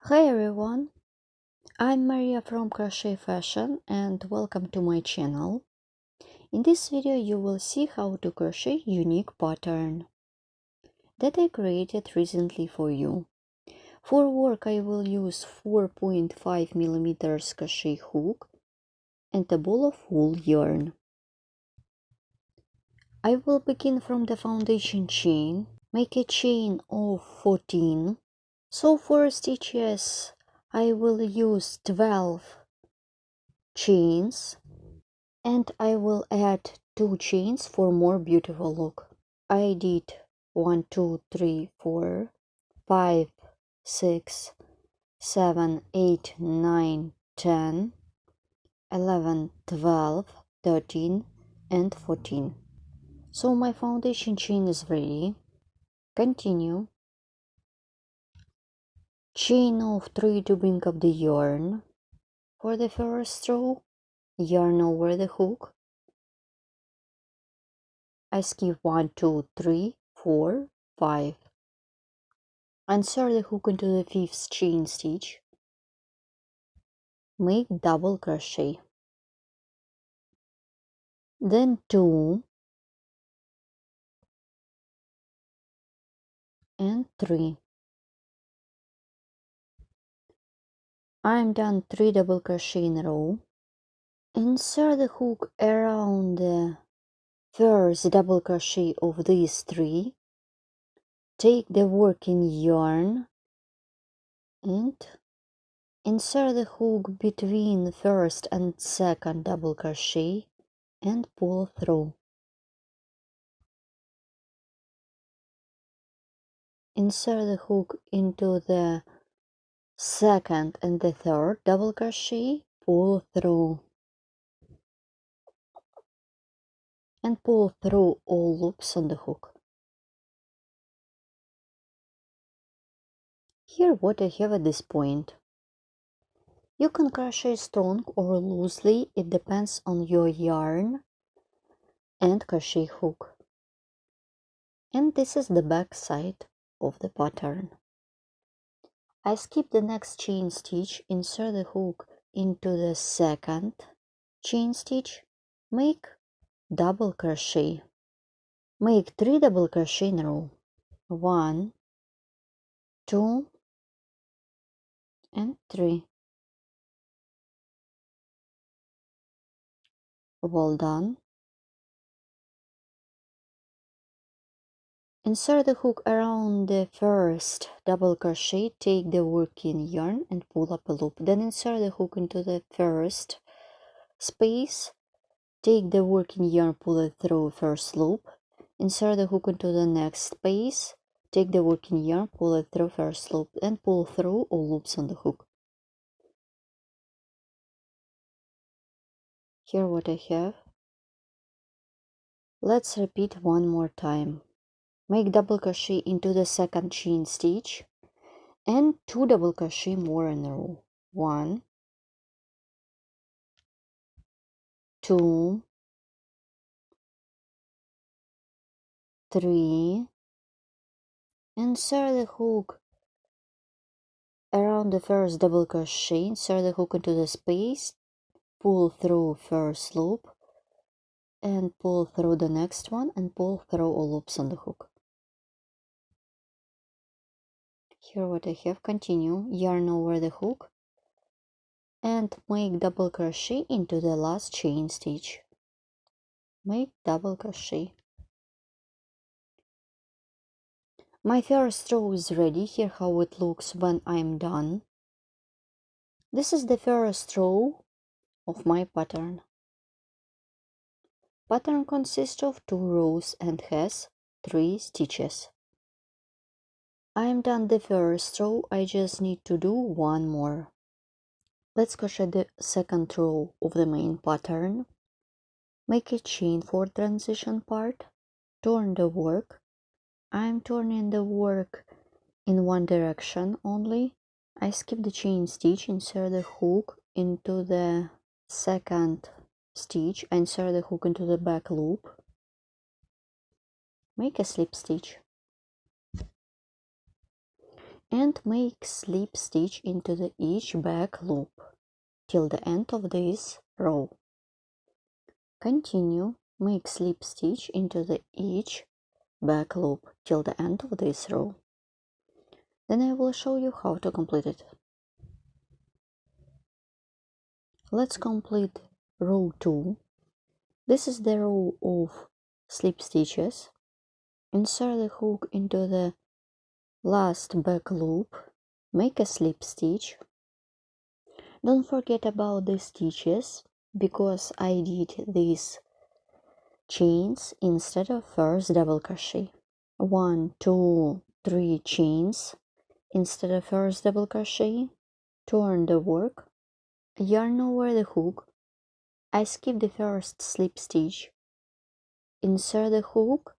Hi everyone, I'm Maria from Crochet Fashion and welcome to my channel. In this video you will see how to crochet unique pattern that I created recently for you. For work I will use 4.5mm crochet hook and a ball of wool yarn. I will begin from the foundation chain, make a chain of 14. So for stitches I will use 12 chains and I will add 2 chains for more beautiful look. I did 1, 2, 3, 4, 5, 6, 7, 8, 9, 10, 11, 12, 13 and 14. So my foundation chain is ready. Continue. Chain of 3 to bring up the yarn. For the first row, yarn over the hook. I skip 1, 2, 3, 4, 5. Insert the hook into the 5th chain stitch. Make double crochet. Then 2 and 3. I'm done 3 double crochet in a row. Insert the hook around the first double crochet of these 3. Take the working yarn and insert the hook between first and second double crochet and pull through. Insert the hook into the second and the third double crochet, pull through and pull through all loops on the hook. Here what I have at this point. You can crochet strong or loosely, it depends on your yarn and crochet hook. And this is the back side of the pattern. I skip the next chain stitch, insert the hook into the second chain stitch, make double crochet. Make 3 double crochet in a row. 1, 2 and 3. Well done. Insert the hook around the first double crochet, take the working yarn and pull up a loop. Then insert the hook into the first space, take the working yarn, pull it through first loop. Insert the hook into the next space, take the working yarn, pull it through first loop and pull through all loops on the hook. Here what I have. Let's repeat one more time. Make double crochet into the second chain stitch and 2 double crochet more in a row. 1, 2, 3. Insert the hook around the first double crochet, insert the hook into the space, pull through first loop and pull through the next one and pull through all loops on the hook. Here what I have. Continue, yarn over the hook and make double crochet into the last chain stitch. Make double crochet. My first row is ready. Here how it looks when I'm done. This is the first row of my pattern. Pattern consists of 2 rows and has 3 stitches. I am done the first row, I just need to do one more. Let's crochet the second row of the main pattern. Make a chain for transition part, turn the work. I'm turning the work in one direction only. I skip the chain stitch, insert the hook into the second stitch, insert the hook into the back loop, make a slip stitch. and make slip stitch into the each back loop till the end of this row. Continue, make slip stitch into the each back loop till the end of this row. Then I will show you how to complete it. Let's complete row 2. This is the row of slip stitches. Insert the hook into the last back loop, make a slip stitch. Don't forget about the stitches because I did these chains instead of first double crochet. 1, 2, 3 chains instead of first double crochet. Turn the work, yarn over the hook. I skip the first slip stitch. Insert the hook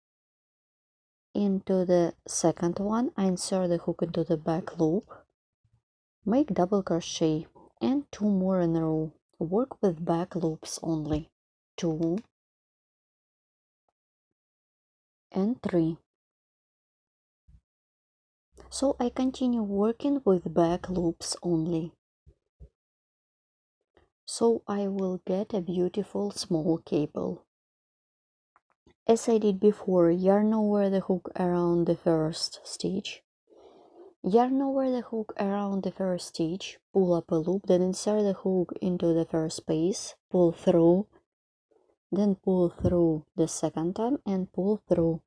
into the second one. I insert the hook into the back loop, make double crochet and 2 more in a row. Work with back loops only. 2 and 3. So I continue working with back loops only. So I will get a beautiful small cable. As I did before, yarn over the hook around the first stitch. Yarn over the hook around the first stitch, pull up a loop, then insert the hook into the first space, pull through, then pull through the second time and pull through.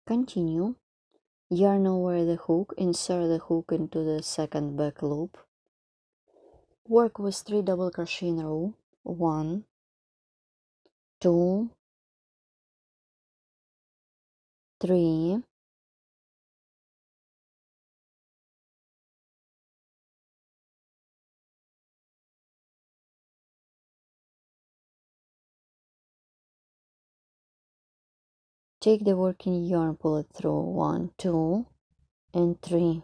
Continue. Yarn over the hook, insert the hook into the second back loop. Work with 3 double crochet in a row. 1, 2, 3. Take the working yarn, pull it through. 1, 2, and 3.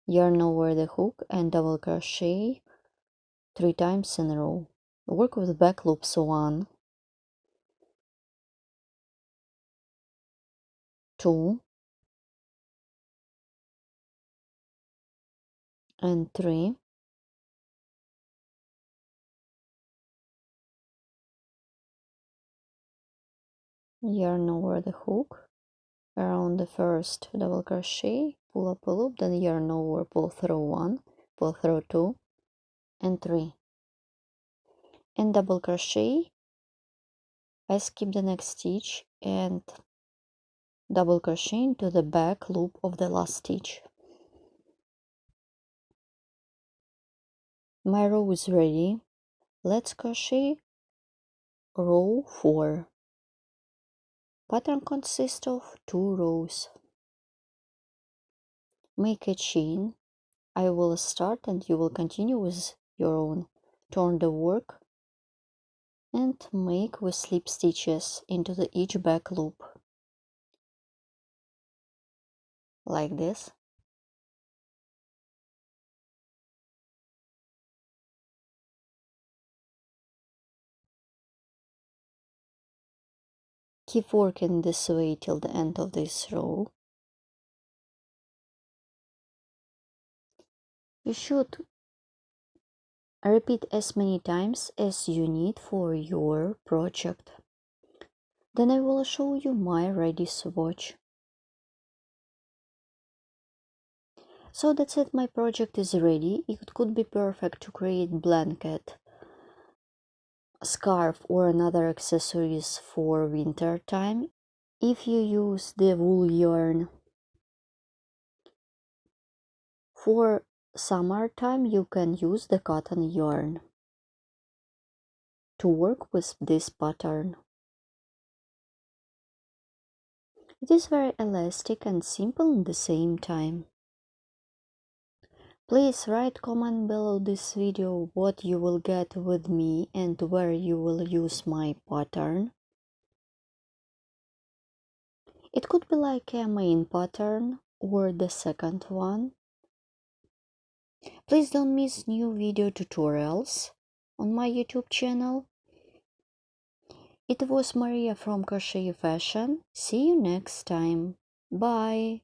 Yarn over the hook and double crochet 3 times in a row. Work with back loops. 1, 2, and 3. Yarn over the hook around the first double crochet, pull up a loop, then yarn over, pull through 1, pull through 2, and 3. And double crochet. I skip the next stitch and double crochet into the back loop of the last stitch. My row is ready. Let's crochet row 4. Pattern consists of 2 rows. Make a chain. I will start and you will continue with your own. Turn the work and make with slip stitches into the each back loop. Like this. Keep working this way till the end of this row. You should repeat as many times as you need for your project. Then I will show you my ready swatch. So that's it, my project is ready. It could be perfect to create blanket, scarf or another accessories for winter time. If you use the wool yarn for summertime, you can use the cotton yarn to work with this pattern. It is very elastic and simple at the same time. Please write comment below this video what you will get with me and where you will use my pattern. It could be like a main pattern or the second one. Please don't miss new video tutorials on my YouTube channel. It was Maria from Crochet Fashion. See you next time. Bye.